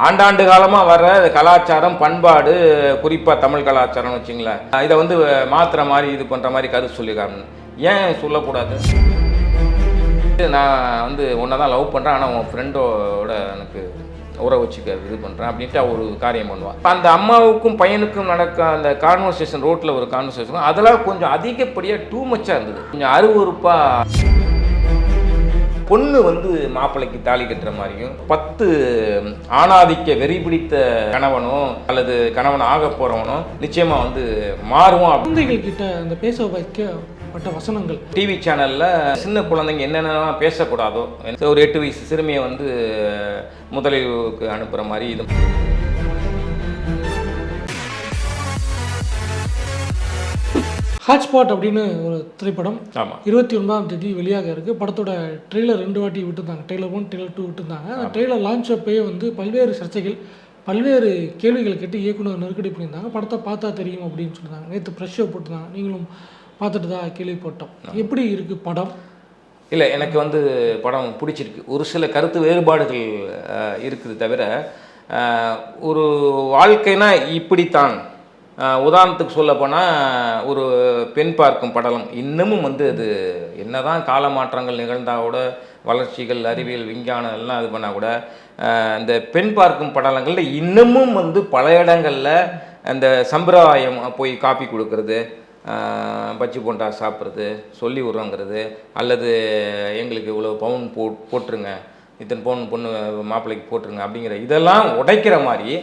ஆண்டாண்டு காலமாக வர்ற கலாச்சாரம் பண்பாடு குறிப்பாக தமிழ் கலாச்சாரம்னு வச்சிங்களேன், இதை வந்து மாற்றுற மாதிரி இது பண்ணுற மாதிரி கருத்து சொல்லியிருக்காங்க. ஏன் சொல்லக்கூடாது? நான் வந்து ஒன்றை தான் லவ் பண்ணுறேன், ஆனால் உன் ஃப்ரெண்டோட எனக்கு உறவு வச்சுக்க இது பண்ணுறேன் அப்படின்ட்டு ஒரு காரியம் பண்ணுவான். அந்த அம்மாவுக்கும் பையனுக்கும் நடக்க அந்த கான்வர்சேஷன், ரோட்டில் ஒரு கான்வர்சேஷன், அதெல்லாம் கொஞ்சம் அதிகப்படியாக டூ மச்சாக இருந்தது. கொஞ்சம் அருவருப்பாக பொண்ணு வந்து மாப்பிள்ளைக்கு தாலி கட்டுற மாதிரியும் 10 ஆணாதிக்க வெறி பிடித்த கணவனோ அல்லது கணவன் ஆக போறவனோ நிச்சயமா வந்து மாறுவோம். குழந்தைகள் கிட்ட அந்த பேச வைக்கப்பட்ட வசனங்கள் டிவி சேனல்ல சின்ன குழந்தைங்க என்னென்ன பேசக்கூடாதோ, ஒரு 8 வயசு சிறுமியை வந்து முதலிலுக்கு அனுப்புற மாதிரி இது. ஹாட்ஸ்பாட் அப்படின்னு ஒரு திரைப்படம் ஆமாம் 29ஆம் தேதி வெளியாக இருக்குது. படத்தோட ட்ரெய்லர் 2 வாட்டி விட்டுருந்தாங்க. ட்ரெய்லர் 1, ட்ரெய்லர் 2 விட்டுருந்தாங்க. அந்த ட்ரெய்லர் லான்ச் அப்பயே வந்து பல்வேறு சர்ச்சைகள், பல்வேறு கேள்விகள் கேட்டு இயக்குனர் நெருக்கடி பண்ணியிருந்தாங்க. படத்தை பார்த்தா தெரியும் அப்படின்னு சொல்லியிருந்தாங்க. நேற்று ப்ரெஷ் ஷோ போட்டிருந்தாங்க, நீங்களும் பார்த்துட்டு தான் கேள்விப்பட்டோம். எப்படி இருக்குது படம்? இல்லை, எனக்கு வந்து படம் பிடிச்சிருக்கு. ஒரு சில கருத்து வேறுபாடுகள் இருக்குது தவிர, ஒரு வாழ்க்கைனா இப்படித்தான். உதாரணத்துக்கு சொல்ல போனால் ஒரு பெண் பார்க்கும் படலம் இன்னமும் வந்து அது என்னதான் கால மாற்றங்கள் நிகழ்ந்தால் கூட, வளர்ச்சிகள் அறிவியல் விஞ்ஞானம் எல்லாம் இது பண்ணால் கூட, இந்த பெண் பார்க்கும் படலங்களில் இன்னமும் வந்து பல இடங்களில் அந்த சம்பிரதாயம் போய் காப்பி கொடுக்கறது, பச்சி போண்டா சாப்பிட்றது, சொல்லி விட்றோங்கிறது, அல்லது எங்களுக்கு இவ்வளோ பவுன் போட்டுருங்க, இத்தனை பவுன் பொண்ணு மாப்பிள்ளைக்கு போட்டுருங்க அப்படிங்கிற இதெல்லாம் உடைக்கிற மாதிரி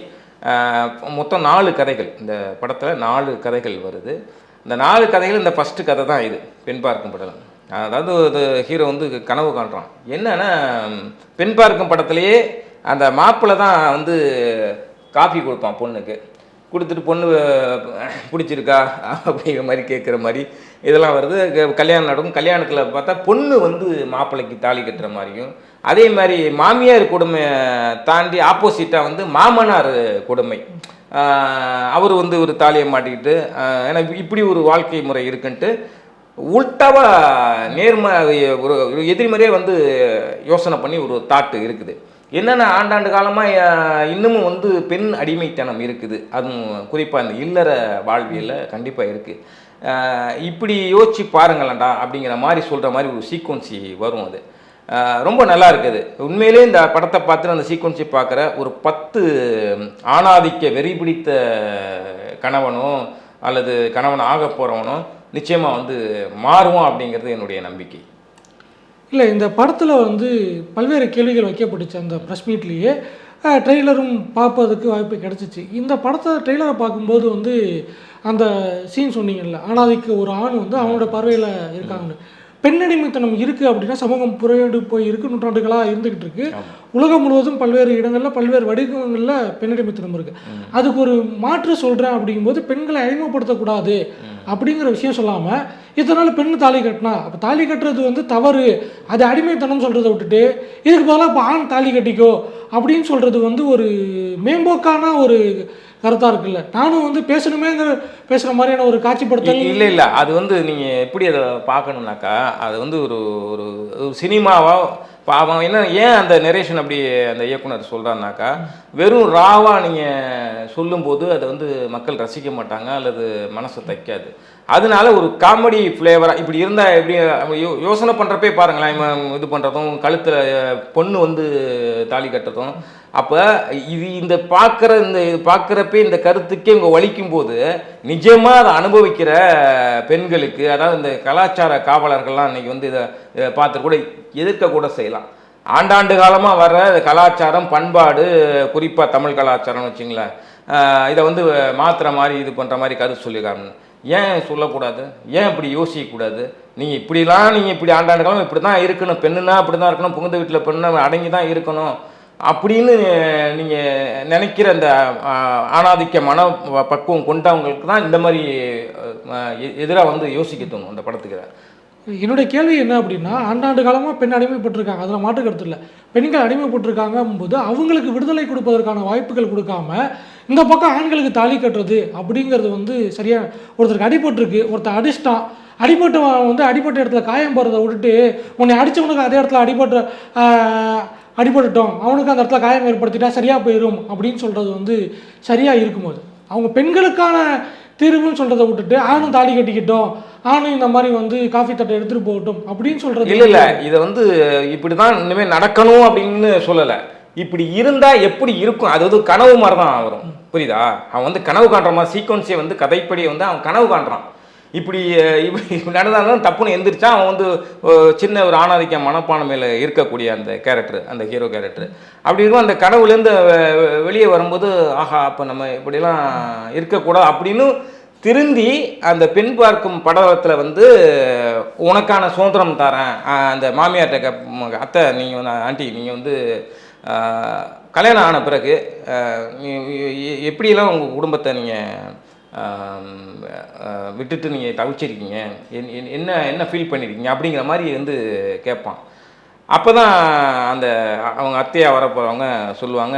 மொத்தம் 4 கதைகள் இந்த படத்தில் 4 கதைகள் வருது. இந்த 4 கதைகள் இந்த ஃபஸ்ட்டு கதை தான் இது, பெண் பார்க்கும் படலம். அதாவது இது ஹீரோ வந்து கனவு காண்றான். என்னன்னா, பெண் பார்க்கும் படத்துலேயே அந்த மாப்பிள்ளை தான் வந்து காஃபி கொடுப்பான் பொண்ணுக்கு, கொடுத்துட்டு பொண்ணு பிடிச்சிருக்கா அப்படிங்கிற மாதிரி கேட்குற மாதிரி இதெல்லாம் வருது. கல்யாணம் நடக்கும். கல்யாணத்தில் பார்த்தா பொண்ணு வந்து மாப்பிள்ளைக்கு தாலி கட்டுற மாதிரியும், அதே மாதிரி மாமியார் கொடுமை தாண்டி ஆப்போசிட்டாக வந்து மாமனார் கொடுமை. அவர் வந்து ஒரு தாலியை மாட்டிக்கிட்டு, ஏன்னா இப்படி ஒரு வாழ்க்கை முறை இருக்குன்ட்டு உள்டாவாக ஒரு எதிர்மறையாக வந்து யோசனை பண்ணி ஒரு தாட்டு இருக்குது. என்னென்ன ஆண்டாண்டு காலமாக இன்னமும் வந்து பெண் அடிமைத்தனம் இருக்குது. அதுவும் குறிப்பாக இந்த இல்லற வாழ்வியலில் கண்டிப்பாக இருக்குது. இப்படி யோசிச்சு பாருங்களேன்டா அப்படிங்கிற மாதிரி சொல்கிற மாதிரி ஒரு சீக்வன்சி வரும். அது ரொம்ப நல்லா இருக்குது. உண்மையிலே இந்த படத்தை பார்த்து அந்த சீக்வன்ஸை பார்க்குற ஒரு 10 ஆணாதிக்க வெறி பிடித்த கணவனோ அல்லது கணவன் ஆக போகிறவனோ நிச்சயமாக வந்து மாறுவோம் அப்படிங்கிறது என்னுடைய நம்பிக்கை. இல்லை, இந்த படத்தில் வந்து பல்வேறு கேள்விகள் வைக்கப்பட்டுச்சு. அந்த ப்ரெஸ் மீட்லேயே ட்ரெய்லரும் பார்ப்பதுக்கு வாய்ப்பு கிடச்சிச்சு. இந்த படத்தை ட்ரெய்லரை பார்க்கும்போது வந்து அந்த சீன் சொன்னீங்கல்ல, ஆணாதிக்க ஒரு ஆண் வந்து அவனோட பார்வையில் இருக்காங்கன்னு. பெண்ணடிமைத்தனம் இருக்குது அப்படின்னா சமூகம் புறையோடு போய் இருக்குது, நூற்றாண்டுகளாக இருந்துக்கிட்டு இருக்கு. உலகம் முழுவதும் பல்வேறு இடங்களில் பல்வேறு வடிவங்களில் பெண்ணடிமைத்தனம் இருக்குது. அதுக்கு ஒரு மாற்று சொல்கிறேன் அப்படிங்கும்போது பெண்களை அடிமைப்படுத்தக்கூடாது அப்படிங்கிற விஷயம் சொல்லாமல், இதனால் பெண்ணு தாலி கட்டினா அப்போ தாலி கட்டுறது வந்து தவறு, அது அடிமைத்தனம் சொல்கிறத விட்டுட்டு இதுக்கு பதிலாக இப்போ ஆண் தாலி கட்டிக்கோ அப்படின்னு சொல்கிறது வந்து ஒரு மேம்போக்கான ஒரு கருத்தாக இருக்குல்ல. நானும் வந்து பேசுகிற மாதிரியான ஒரு காட்சிப்படுத்தல் இல்லை. அது வந்து நீங்கள் எப்படி அதை பார்க்கணுன்னாக்கா, அது வந்து ஒரு ஒரு சினிமாவாக பாவம். என்ன ஏன் அந்த நரேஷன் அப்படி அந்த இயக்குனர் சொல்கிறாருனாக்கா, வெறும் ராவாக நீங்கள் சொல்லும்போது அதை வந்து மக்கள் ரசிக்க மாட்டாங்க அல்லது மனசை தைக்காது. அதனால ஒரு காமெடி ஃப்ளேவராக இப்படி இருந்தால் எப்படி யோசனை பண்ணுறப்பே பாருங்களேன், இது பண்ணுறதும் கழுத்தில் பொண்ணு வந்து தாலி கட்டுறதும். அப்போ இந்த பார்க்குறப்பே இந்த கருத்துக்கே இவங்க வலிக்கும் போது நிஜமாக அதை அனுபவிக்கிற பெண்களுக்கு, அதாவது இந்த கலாச்சார காவலர்கள்லாம் இன்றைக்கி வந்து இதை பார்த்து கூட எதிர்க்க கூட செய்யலாம். ஆண்டாண்டு காலமாக வர்ற கலாச்சாரம் பண்பாடு குறிப்பாக தமிழ் கலாச்சாரம்னு வச்சிங்களேன், இதை வந்து மாற்றுற மாதிரி இது பண்ணுற மாதிரி கருத்து சொல்லியிருக்காங்க. ஏன் சொல்லக்கூடாது? ஏன் இப்படி யோசிக்கக்கூடாது? நீங்கள் இப்படி ஆண்டாண்டு காலம் இப்படி தான் இருக்கணும், பெண்ணுன்னா அப்படி தான் இருக்கணும், புகுந்த வீட்டில் பெண்ணு அடங்கி தான் இருக்கணும் அப்படின்னு நீங்கள் நினைக்கிற அந்த ஆணாதிக்க மன பக்குவம் கொண்டவங்களுக்கு தான் இந்த மாதிரி எதிராக வந்து யோசிக்க தோணும் அந்த படத்துக்கு. என்னுடைய கேள்வி என்ன அப்படின்னா, ஆண்டாண்டு காலமாக பெண் அடிமைப்பட்டிருக்காங்க, அதில் மாற்று கருத்து இல்லை. பெண்கள் அடிமைப்பட்டிருக்காங்க போது அவங்களுக்கு விடுதலை கொடுப்பதற்கான வாய்ப்புகள் கொடுக்காம இந்த பக்கம் ஆண்களுக்கு தாலி கட்டுறது அப்படிங்கிறது வந்து சரியாக. ஒருத்தருக்கு அடிபட்டிருக்கு, ஒருத்தர் அடிச்சிட்டான், அடிபட்ட இடத்துல காயம் போகிறத விட்டுட்டு உன்னை அடித்தவனுக்கு அதே இடத்துல அடிபட்டுட்டோம், அவனுக்கு அந்த இடத்துல காயம் ஏற்படுத்திட்டா சரியாக போயிடும் அப்படின்னு சொல்கிறது வந்து சரியாக இருக்கும்போது, அவங்க பெண்களுக்கான தீர்வுன்னு சொல்கிறத விட்டுட்டு ஆணும் தாலி கட்டிக்கிட்டோம், ஆணும் இந்த மாதிரி வந்து காஃபி தட்டை எடுத்துகிட்டு போகட்டும் அப்படின்னு சொல்கிறது இல்லை இதை வந்து இப்படி தான் இனிமேல் நடக்கணும் அப்படின்னு சொல்லலை. இப்படி இருந்தால் எப்படி இருக்கும், அது வந்து கனவு மாதிரி தான் வரும். புரியுதா? அவன் வந்து கனவு காண்ற மாதிரி சீக்வன்ஸை வந்து கதைப்படி வந்து அவன் கனவு காண்றான். இப்படி இப்படி நடந்தாலும் தப்புன்னு எந்திரிச்சா அவன் வந்து சின்ன ஒரு ஆணாதிக்க மனப்பான்மையில் இருக்கக்கூடிய அந்த கேரக்டர், அந்த ஹீரோ கேரக்டர் அப்படி இருக்கும். அந்த கனவுலேருந்து வெளியே வரும்போது ஆஹா அப்போ நம்ம இப்படிலாம் இருக்கக்கூடாது அப்படின்னு திருந்தி அந்த பெண் பார்க்கும் படத்தில் வந்து உனக்கான சுதந்திரம் தரேன், அந்த மாமியார்கிட்ட அத்தை நீங்கள் வந்து ஆண்டி நீங்கள் வந்து கல்யாணம் ஆன பிறகு எப்படியெல்லாம் உங்கள் குடும்பத்தை நீங்கள் விட்டுட்டு நீங்கள் தவிச்சிருக்கீங்க, என்ன என்ன ஃபீல் பண்ணியிருக்கீங்க அப்படிங்கிற மாதிரி வந்து கேட்பான். அப்போ தான் அந்த அவங்க அத்தையாக வரப்போகிறவங்க சொல்லுவாங்க,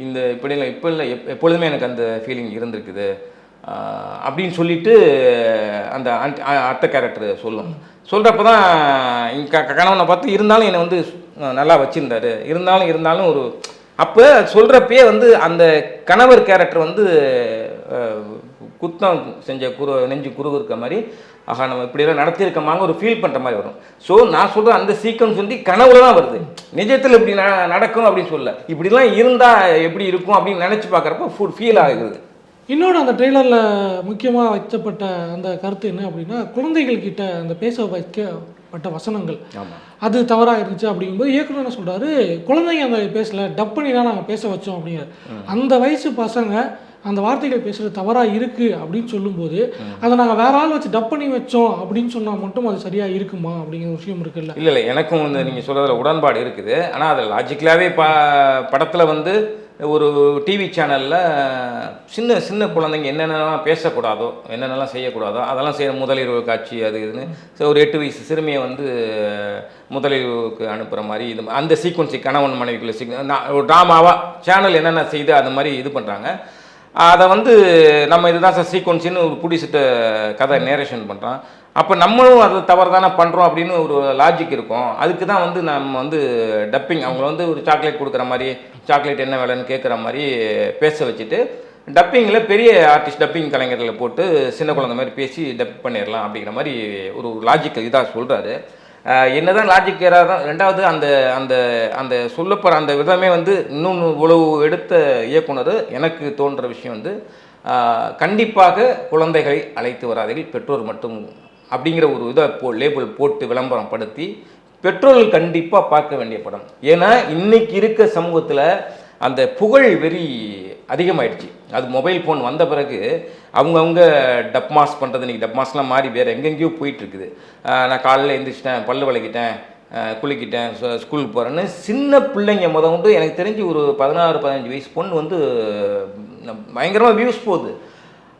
இந்த இப்படிலாம் இப்போ இல்லை எப்பொழுதுமே எனக்கு அந்த ஃபீலிங் இருந்திருக்குது அப்படின்னு சொல்லிட்டு அந்த அத்தை கேரக்டர் சொல்லும். சொல்கிறப்ப தான் கணவனை பார்த்து இருந்தாலும் என்னை வந்து நல்லா வச்சுருந்தாரு, இருந்தாலும் ஒரு அப்போ சொல்கிறப்பயே வந்து அந்த கணவர் கேரக்டர் வந்து குத்தம் செஞ்ச நெஞ்சு குரு இருக்க மாதிரி ஆஹா நம்ம இப்படியெல்லாம் நடத்தியிருக்கமாங்க ஒரு ஃபீல் பண்ணுற மாதிரி வரும். ஸோ நான் சொல்கிற அந்த சீக்வன்ஸ் வந்து கனவுல தான் வருது, நிஜத்தில் இப்படி நடக்கும் அப்படின்னு சொல்ல, இப்படிலாம் இருந்தால் எப்படி இருக்கும் அப்படின்னு நினச்சி பார்க்குறப்ப ஃபீல் ஆகுது. இன்னொன்று அந்த ட்ரெய்லரில் முக்கியமாக வைக்கப்பட்ட அந்த கருத்து என்ன அப்படின்னா, குழந்தைகள் கிட்ட அந்த பேச வைக்கப்பட்ட வசனங்கள் அது தவறாக இருந்துச்சு அப்படிங்கும்போது இயக்குனர் என்ன சொல்கிறாரு, குழந்தைங்க அந்த பேசலை, டப் பண்ணி தான் நாங்கள் பேச வச்சோம் அப்படிங்கிற அந்த வயசு பசங்க அந்த வார்த்தைகள் பேசுகிறது தவறாக இருக்குது அப்படின்னு சொல்லும்போது அதை நாங்கள் வேற ஆள் வச்சு டப் பண்ணி வச்சோம் அப்படின்னு சொன்னால் மட்டும் அது சரியாக இருக்குமா அப்படிங்கிற விஷயம் இருக்குல்ல? இல்லை எனக்கும் வந்து நீங்கள் சொல்கிறதுல உடன்பாடு இருக்குது. ஆனால் அது லாஜிக்கலாகவே படத்தில் வந்து ஒரு டிவி சேனலில் சின்ன சின்ன குழந்தைங்க என்னென்னலாம் பேசக்கூடாதோ என்னென்னலாம் செய்யக்கூடாதோ அதெல்லாம் செய்ய முதலிரவு காட்சி அது இதுன்னு ஒரு 8 வயசு சிறுமியை வந்து முதலிரவுக்கு அனுப்புகிற மாதிரி இது அந்த சீக்வன்ஸை கணவன் மனைவிக்குள்ள ஒரு ட்ராமாவாக சேனல் என்னென்ன செய்து அது மாதிரி இது பண்ணுறாங்க. அதை வந்து நம்ம இதுதான் சார் சீக்வன்ஸின்னு ஒரு பிடிச்சிட்ட கதை நேரேஷன் பண்ணுறான். அப்போ நம்மளும் அது தவறு தானே பண்ணுறோம் அப்படின்னு ஒரு லாஜிக் இருக்கும். அதுக்கு தான் வந்து நம்ம வந்து டப்பிங் அவங்கள வந்து ஒரு சாக்லேட் கொடுக்குற மாதிரி சாக்லேட் என்ன வேலைன்னு கேட்குற மாதிரி பேச வச்சுட்டு டப்பிங்கில் பெரிய ஆர்டிஸ்ட் டப்பிங் கலைஞர்களை போட்டு சின்ன குழந்தை மாதிரி பேசி டப் பண்ணிடலாம் அப்படிங்கிற மாதிரி ஒரு லாஜிக் இதாக சொல்கிறாரு. என்னதான் லாஜிக் தான். ரெண்டாவது அந்த அந்த அந்த சொல்லப்படுற அந்த விதமே வந்து இன்னொன்று இவ்வளவு எடுத்த இயக்குனர் எனக்கு தோன்ற விஷயம் வந்து கண்டிப்பாக குழந்தைகளை அழைத்து வராதீர்கள், பெற்றோர் மட்டும் அப்படிங்கிற ஒரு இதை லேபிள் போட்டு விளம்பரம் படுத்தி பெற்றோர்கள் கண்டிப்பாக பார்க்க வேண்டிய படம். ஏன்னா இன்றைக்கி இருக்க சமூகத்தில் அந்த புகழ் வெறி அதிகமாகிடுச்சு. அது மொபைல் ஃபோன் வந்த பிறகு அவங்கவுங்க டப் மாஸ் பண்ணுறது, இன்றைக்கி டப் மாஸ்லாம் மாறி வேறு எங்கெங்கேயோ போயிட்டுருக்குது. நான் காலையில் எழுந்திரிச்சிட்டேன், பல்லு விளக்கிட்டேன், குளிக்கிட்டேன், ஸ்கூலுக்கு போகிறேன்னு சின்ன பிள்ளைங்க வந்து எனக்கு தெரிஞ்சு ஒரு 16-15 வயசு பொண்ணு வந்து பயங்கரமாக வியூஸ் போகுது.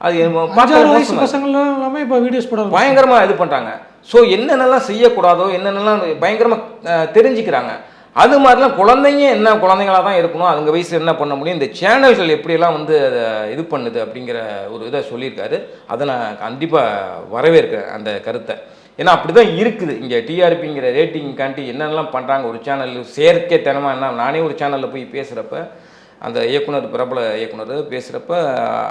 அது பசங்களாம் எல்லாமே இப்போ வீடியோஸ் போட பயங்கரமாக இது பண்ணுறாங்க. ஸோ என்னென்னலாம் செய்யக்கூடாதோ என்னென்னலாம் பயங்கரமாக தெரிஞ்சுக்கிறாங்க. அது மாதிரிலாம் குழந்தைங்க என்ன குழந்தைங்களாக தான் இருக்கணும், அதுங்க வயசு என்ன பண்ண முடியும், இந்த சேனல்கள் எப்படியெல்லாம் வந்து அதை இது பண்ணுது அப்படிங்கிற ஒரு இதை சொல்லியிருக்காரு. அதை நான் கண்டிப்பாக வரவேற்கிறேன் அந்த கருத்தை. ஏன்னா அப்படி தான் இருக்குது. இங்கே டிஆர்பிங்கிற ரேட்டிங்காண்டி என்னென்னலாம் பண்ணுறாங்க ஒரு சேனல் செயற்கைத்தனமாக. என்ன நானே ஒரு சேனலில் போய் பேசுகிறப்ப அந்த இயக்குனர் பிரபல இயக்குனர் பேசுகிறப்ப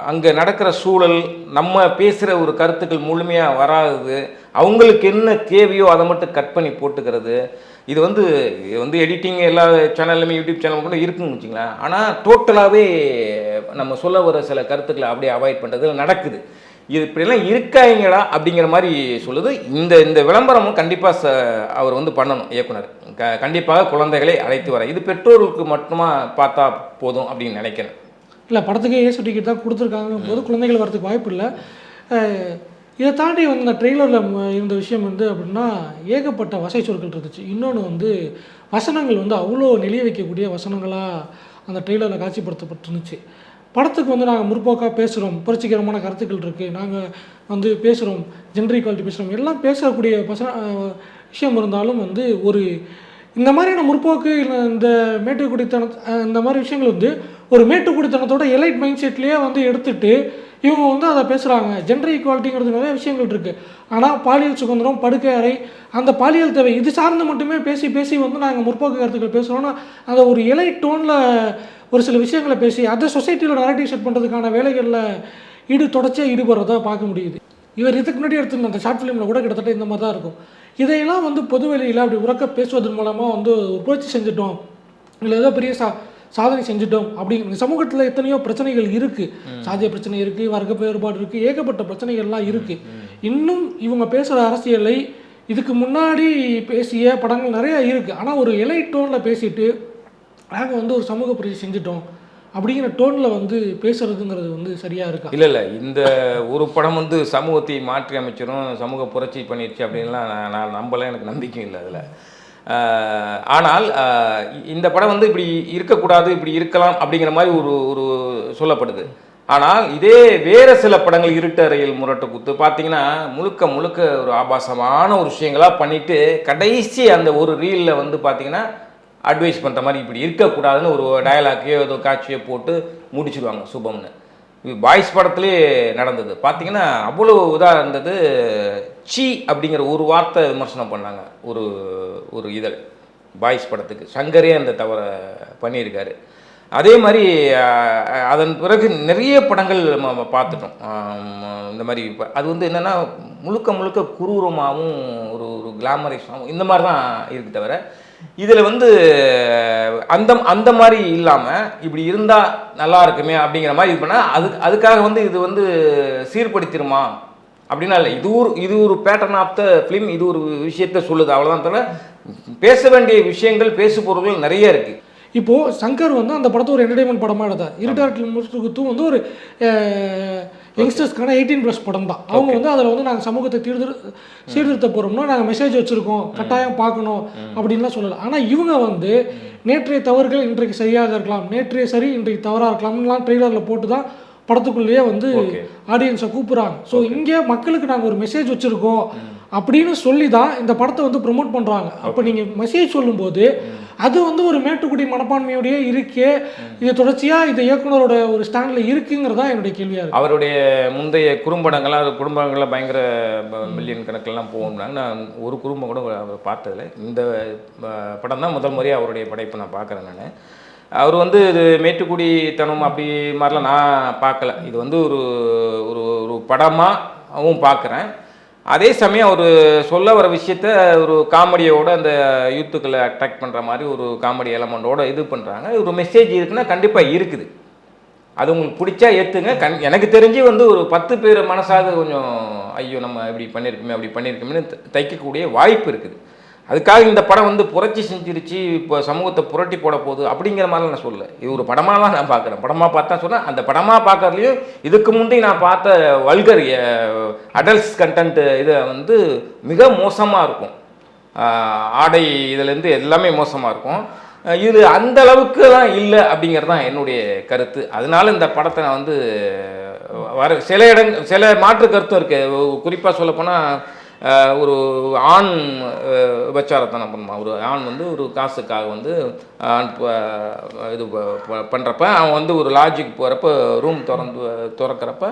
அங்கே நடக்கிற சூழல் நம்ம பேசுகிற ஒரு கருத்துக்கள் முழுமையாக வராது, அவங்களுக்கு என்ன தேவையோ அதை மட்டும் கட் பண்ணி போட்டுக்கிறது. இது வந்து எடிட்டிங் எல்லா சேனல்லுமே யூடியூப் சேனல் கூட இருக்குன்னு வச்சுங்களேன். ஆனால் டோட்டலாகவே நம்ம சொல்ல வர சில கருத்துக்களை அப்படியே அவாய்ட் பண்ணுறது நடக்குது. இது இப்படிலாம் இருக்காங்கடா அப்படிங்கிற மாதிரி சொல்லுது. இந்த விளம்பரமும் கண்டிப்பாக அவர் வந்து பண்ணணும் இயக்குனர். கண்டிப்பாக குழந்தைகளை அழைத்து வர, இது பெற்றோர்களுக்கு மட்டுமா பார்த்தா போதும் அப்படின்னு நினைக்கிறேன். இல்லை படத்துக்கே ஏ சர்டிஃபிகேட் தான் கொடுத்துருக்காங்க போது குழந்தைகள் வரதுக்கு வாய்ப்பு இல்லை. இதை தாண்டி வந்து இந்த ட்ரெய்லரில் இருந்த விஷயம் வந்து அப்படின்னா ஏகப்பட்ட வசை சொற்கள் இருந்துச்சு. இன்னொன்று வந்து வசனங்கள் வந்து அவ்வளோ நெளிய வைக்கக்கூடிய வசனங்களாக அந்த ட்ரெய்லரில் காட்சிப்படுத்தப்பட்டிருந்துச்சு. படத்துக்கு வந்து நாங்கள் முற்போக்காக பேசுகிறோம், புரட்சிகரமான கருத்துக்கள் இருக்குது, நாங்கள் வந்து பேசுகிறோம், ஜெண்டர் ஈக்வாலிட்டி பேசுகிறோம், எல்லாம் பேசக்கூடிய விஷயம் இருந்தாலும் வந்து ஒரு இந்த மாதிரியான முற்போக்கு இல்லை இந்த மேட்டுக்குடித்தன இந்த மாதிரி விஷயங்கள் வந்து ஒரு மேட்டுக்குடித்தனத்தோட எலைட் மைண்ட் செட்லேயே வந்து எடுத்துகிட்டு இவங்க வந்து அதை பேசுகிறாங்க. ஜெண்டர் ஈக்குவாலிட்டிங்கிறது நிறைய விஷயங்கள் இருக்குது. ஆனால் பாலியல் சுதந்திரம், படுக்கை அறை, அந்த பாலியல் தேவை இது சார்ந்து மட்டுமே பேசி பேசி வந்து நாங்கள் முற்போக்கு கருத்துக்கள் பேசுகிறோன்னா அந்த ஒரு எலைட் டோனில் ஒரு சில விஷயங்களை பேசி அதை சொசைட்டியில் நரேட்டிவ் செட் பண்ணுறதுக்கான வேலைகளில் தொடர்ச்சியாக ஈடுபடுறதா பார்க்க முடியுது. இவர் இதுக்கு முன்னாடி எடுத்துருந்த அந்த ஷார்ட் ஃபிலிமில் கூட கிட்டத்தட்ட இந்த மாதிரி தான் இருக்கும். இதையெல்லாம் வந்து பொது வெளியில் அப்படி உறக்க பேசுவதன் மூலமாக வந்து ஒரு புரட்சி செஞ்சுட்டோம், இல்லை ஏதோ பெரிய சாதனை செஞ்சுட்டோம் அப்படிங்கிற சமூகத்தில் எத்தனையோ பிரச்சனைகள் இருக்குது. சாதிய பிரச்சனை இருக்குது, வர்க்க வேறுபாடு இருக்குது, ஏகப்பட்ட பிரச்சனைகள்லாம் இருக்குது. இன்னும் இவங்க பேசுகிற அரசியலை இதுக்கு முன்னாடி பேசிய படங்கள் நிறையா இருக்குது. ஆனால் ஒரு எலைட் டோனில் பேசிட்டு நாங்கள் வந்து ஒரு சமூக புரட்சி செஞ்சுட்டோம் அப்படிங்கிற டோனில் வந்து பேசுறதுங்கிறது வந்து சரியாக இருக்கா? இல்லை இந்த ஒரு படம் வந்து சமூகத்தை மாற்றி அமைச்சிடும், சமூக புரட்சி பண்ணிடுச்சு அப்படின்லாம் நான் நம்பலை, எனக்கு நம்பிக்கை இல்லை அதில். ஆனால் இந்த படம் வந்து இப்படி இருக்கக்கூடாது, இப்படி இருக்கலாம் அப்படிங்கிற மாதிரி ஒரு ஒரு சொல்லப்படுது. ஆனால் இதே வேறு சில படங்கள், இருட்டறையில் முரட்டு குத்து பார்த்தீங்கன்னா முழுக்க முழுக்க ஒரு ஆபாசமான ஒரு விஷயங்களாக பண்ணிவிட்டு கடைசி அந்த ஒரு ரீலில் வந்து பார்த்தீங்கன்னா அட்வைஸ் பண்ணுற மாதிரி இப்படி இருக்கக்கூடாதுன்னு ஒரு டயலாக்கையோ ஏதோ காட்சியோ போட்டு முடிச்சுடுவாங்க சுபம்னு. பாய்ஸ் படத்துலேயே நடந்தது பார்த்தீங்கன்னா அவ்வளோ இதாக இருந்தது. சி அப்படிங்கிற ஒரு வார்த்தை விமர்சனம் பண்ணாங்க ஒரு ஒரு இதழ் பாய்ஸ் படத்துக்கு. சங்கரே அந்த தவறை பண்ணியிருக்காரு. அதே மாதிரி அதன் பிறகு நிறைய படங்கள் நம்ம பார்த்துட்டோம் இந்த மாதிரி. அது வந்து என்னென்னா முழுக்க முழுக்க குரூரமாகவும் ஒரு ஒரு கிளாமரைஸாகவும் இந்த மாதிரி தான் இருக்குது தவிர இதில் வந்து அந்த மாதிரி இல்லாமல் இப்படி இருந்தால் நல்லா இருக்குமே அப்படிங்கிற மாதிரி இது பண்ணால் அதுக்காக வந்து இது வந்து சீர்படுத்திடுமா அப்படின்னா இல்லை. இது ஒரு பேட்டர்ன் ஆஃப் த ஃபிலிம், இது ஒரு விஷயத்த சொல்லுது, அவ்வளோதான். தவிர பேச வேண்டிய விஷயங்கள், பேசு பொருள்கள் நிறைய இருக்குது. இப்போது சங்கர் வந்து அந்த படத்தை ஒரு என்டர்டைன்மெண்ட் படமாக எடுத்தார். இருட்டாட்டில் முற்றுகுத்தும் வந்து ஒரு யங்ஸ்டர்ஸ்க்கான 18+ படம் தான். அவங்க வந்து அதில் வந்து நாங்கள் சமூகத்தை சீர்திருத்த போகிறோம்னா நாங்கள் மெசேஜ் வச்சுருக்கோம், கட்டாயம் பார்க்கணும் அப்படின்லாம் சொல்லலை. ஆனால் இவங்க வந்து நேற்றைய தவறுகள் இன்றைக்கு சரியாக இருக்கலாம், நேற்றைய சரி இன்றைக்கு தவறாக இருக்கலாம்லாம் ட்ரெய்லரில் போட்டு தான் படத்துக்குள்ளேயே வந்து ஆடியன்ஸை கூப்பிட்றாங்க. ஸோ இங்கே மக்களுக்கு நாங்கள் ஒரு மெசேஜ் வச்சுருக்கோம் அப்படின்னு சொல்லி தான் இந்த படத்தை வந்து ப்ரொமோட் பண்ணுறாங்க. அப்போ நீங்கள் மெசேஜ் சொல்லும்போது அது வந்து ஒரு மேட்டுக்குடி மனப்பான்மையோடையே இருக்கே, இது தொடர்ச்சியாக இது இயக்குனரோட ஒரு ஸ்டாண்டில் இருக்குங்கிறதா என்னுடைய கேள்வியாக இருக்குது. அவருடைய முந்தைய குறும்படங்கள்லாம் குடும்பங்கள்லாம் பயங்கர மில்லியன் கணக்கெல்லாம் போகும்னாங்க. நான் ஒரு குடும்பம் கூட அவர் பார்த்ததில்ல. இந்த படம் தான் முதல் முறையாக அவருடைய படைப்பை நான் பார்க்குறேன். நான் அவர் வந்து இது மேட்டுக்குடித்தனம் அப்படி மாதிரிலாம் நான் பார்க்கல. இது வந்து ஒரு ஒரு படமாகவும் பார்க்குறேன். அதே சமயம் அவர் சொல்ல வர விஷயத்த ஒரு காமெடியோட அந்த யூத்துக்களை அட்ராக்ட் பண்ணுற மாதிரி ஒரு காமெடி எலமெண்டோட இது பண்ணுறாங்க. ஒரு மெசேஜ் இருக்குன்னா கண்டிப்பாக இருக்குது. அது உங்களுக்கு பிடிச்சா ஏற்றுங்க. எனக்கு தெரிஞ்சு வந்து ஒரு 10 பேர் மனசாக கொஞ்சம் ஐயோ நம்ம இப்படி பண்ணியிருக்குமே அப்படி பண்ணியிருக்கோமே தைக்கக்கூடிய வாய்ப்பு இருக்குது. அதுக்காக இந்த படம் வந்து புரட்சி செஞ்சிருச்சு, இப்போ சமூகத்தை புரட்டி போட போகுது அப்படிங்கிற மாதிரிலாம் நான் சொல்லலை. இது ஒரு படமாக தான் நான் பார்க்குறேன். படமாக பார்த்தா சொன்னால் அந்த படமாக பார்க்கறதுலையும் இதுக்கு முந்தைய நான் பார்த்த வல்கர் அடல்ட்ஸ் கண்டென்ட்டு இதை வந்து மிக மோசமாக இருக்கும். ஆடை இதுலேருந்து எல்லாமே மோசமாக இருக்கும். இது அந்த அளவுக்கு தான் இல்லை அப்படிங்கிறது தான் என்னுடைய கருத்து. அதனால இந்த படத்தை நான் வந்து சில மாற்று கருத்தும் இருக்குது. குறிப்பாக சொல்லப்போனால் ஒரு ஆண் விபச்சாரத்தனம் பண்ணுவான். ஒரு ஆண் வந்து ஒரு காசுக்காக வந்து இது பண்ணுறப்ப அவன் வந்து ஒரு லாட்ஜுக்கு போகிறப்ப ரூம் திறக்கிறப்ப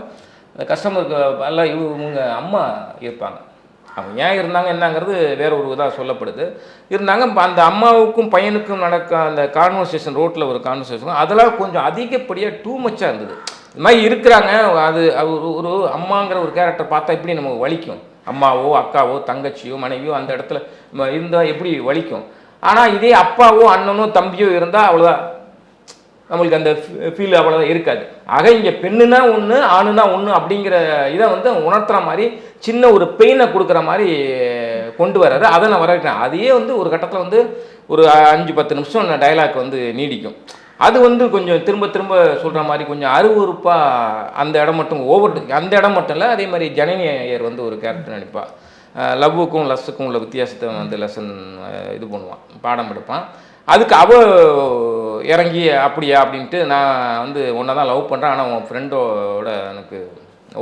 கஸ்டமருக்கு எல்லாம் இவங்க அம்மா இருப்பாங்க. அவங்க ஏன் இருந்தாங்க என்னங்கிறது வேற ஒரு இதாக சொல்லப்படுது. இருந்தாங்க அந்த அம்மாவுக்கும் பையனுக்கும் நடக்க அந்த கான்வர்சேஷன், ரோட்டில் ஒரு கான்வர்சேஷன், அதெல்லாம் கொஞ்சம் அதிகப்படியாக டூ மச்சாக இருந்தது. இது மாதிரி இருக்கிறாங்க. அது ஒரு அம்மாங்கிற ஒரு கேரக்டர் பார்த்தா எப்படி நமக்கு வலிக்கும். அம்மாவோ அக்காவோ தங்கச்சியோ மனைவியோ அந்த இடத்துல இருந்தால் எப்படி வலிக்கும். ஆனால் இதே அப்பாவோ அண்ணனோ தம்பியோ இருந்தால் அவ்வளோதான், நம்மளுக்கு அந்த ஃபீல் அவ்வளோதான் இருக்காது. ஆக இங்கே பெண்ணுனா ஒன்று ஆணுனா ஒன்று அப்படிங்கிற இதை வந்து உணர்த்துற மாதிரி சின்ன ஒரு பெயினை கொடுக்குற மாதிரி கொண்டு வர்றாரு. அதை நான் வரவேற்கிறேன். அதையே வந்து ஒரு கட்டத்தில் வந்து ஒரு 5-10 நிமிஷம் டைலாக் வந்து நீடிக்கும். அது வந்து கொஞ்சம் திரும்ப திரும்ப சொல்கிற மாதிரி கொஞ்சம் அருவறுப்பாக அந்த இடம் மட்டும் அந்த இடம் மட்டும் இல்லை. அதே மாதிரி ஜனனி ஐயர் வந்து ஒரு கேரக்டர் நடிப்பாள். லவ்வுக்கும் லஸ்ஸுக்கும் உள்ள வித்தியாசத்தை வந்து லெசன் இது பண்ணுவான், பாடம் எடுப்பான். அதுக்கு இறங்கி அப்படியா அப்படின்ட்டு நான் வந்து ஒன்றை தான் லவ் பண்ணுறேன், ஆனால் உன் ஃப்ரெண்டோட எனக்கு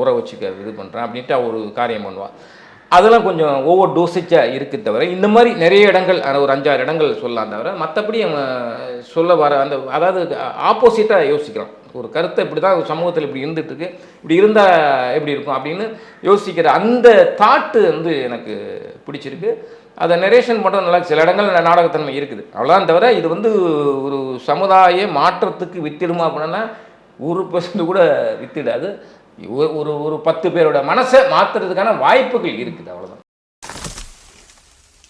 உறவு வச்சுக்க இது பண்ணுறேன் அப்படின்ட்டு ஒரு காரியம் பண்ணுவாள். அதெல்லாம் கொஞ்சம் ஓவர் டோசேஜாக இருக்குது தவிர இந்த மாதிரி நிறைய இடங்கள் ஒரு 5-6 இடங்கள் சொல்லலாம் தவிர மற்றபடி அவங்க சொல்ல வர அந்த அதாவது ஆப்போசிட்டாக யோசிக்கலாம். ஒரு கருத்தை இப்படி தான் சமூகத்தில் இப்படி இருந்துட்டு இருக்கு, இப்படி இருந்தால் எப்படி இருக்கும் அப்படின்னு யோசிக்கிற அந்த தாட்டு வந்து எனக்கு பிடிச்சிருக்கு. அதை நரேஷன் மட்டும் நல்லா சில இடங்கள் நாடகத்தன்மை இருக்குது அவ்வளோதான் தவிர இது வந்து ஒரு சமுதாய மாற்றத்துக்கு வித்திடுமா அப்படின்னா 1% கூட வித்திடாது. ஒரு 10 பேரோட மனசை மாற்றுறதுக்கான வாய்ப்புகள் இருக்குது அவ்வளோதான்.